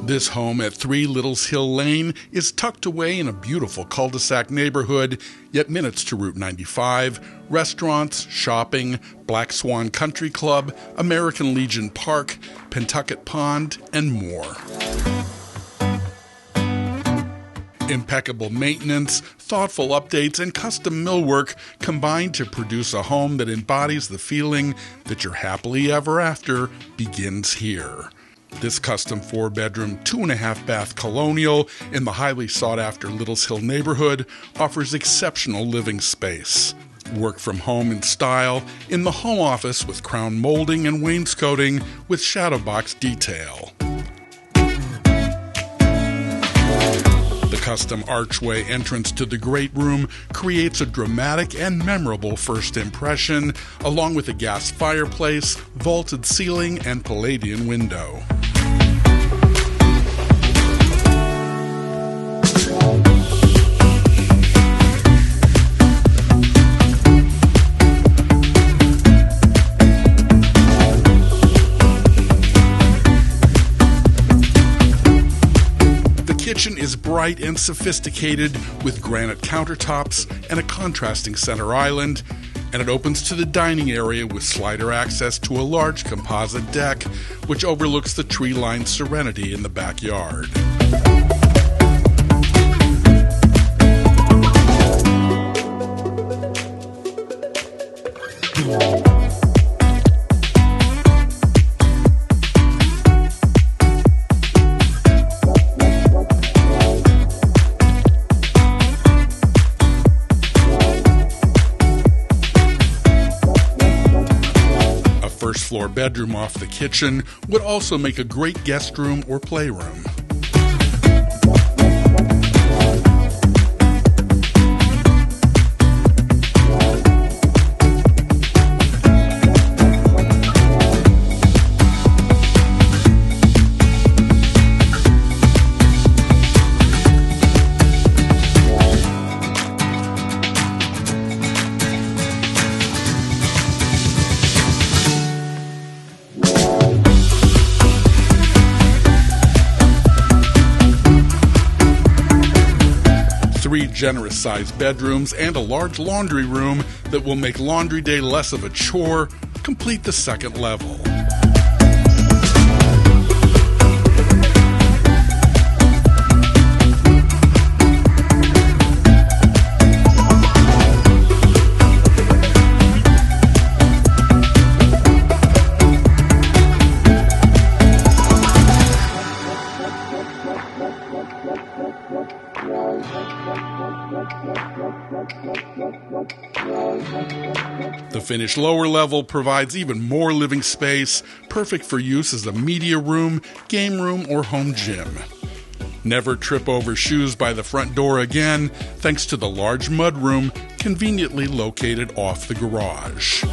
This home at 3 Littles Hill Lane is tucked away in a beautiful cul-de-sac neighborhood, yet minutes to Route 95, restaurants, shopping, Black Swan Country Club, American Legion Park, Pentucket Pond, and more. Impeccable maintenance, thoughtful updates, and custom millwork combine to produce a home that embodies the feeling that your happily ever after begins here. This custom 4-bedroom, 2.5-bath colonial in the highly sought-after Littles Hill neighborhood offers exceptional living space. Work from home in style in the home office with crown molding and wainscoting with shadow box detail. The custom archway entrance to the great room creates a dramatic and memorable first impression, along with a gas fireplace, vaulted ceiling, and Palladian window. The kitchen is bright and sophisticated with granite countertops and a contrasting center island, and it opens to the dining area with slider access to a large composite deck which overlooks the tree-lined serenity in the backyard. First-floor bedroom off the kitchen would also make a great guest room or playroom. Three generous-sized bedrooms and a large laundry room that will make laundry day less of a chore complete the second level. The finished lower level provides even more living space, perfect for use as a media room, game room, or home gym. Never trip over shoes by the front door again, thanks to the large mudroom conveniently located off the garage.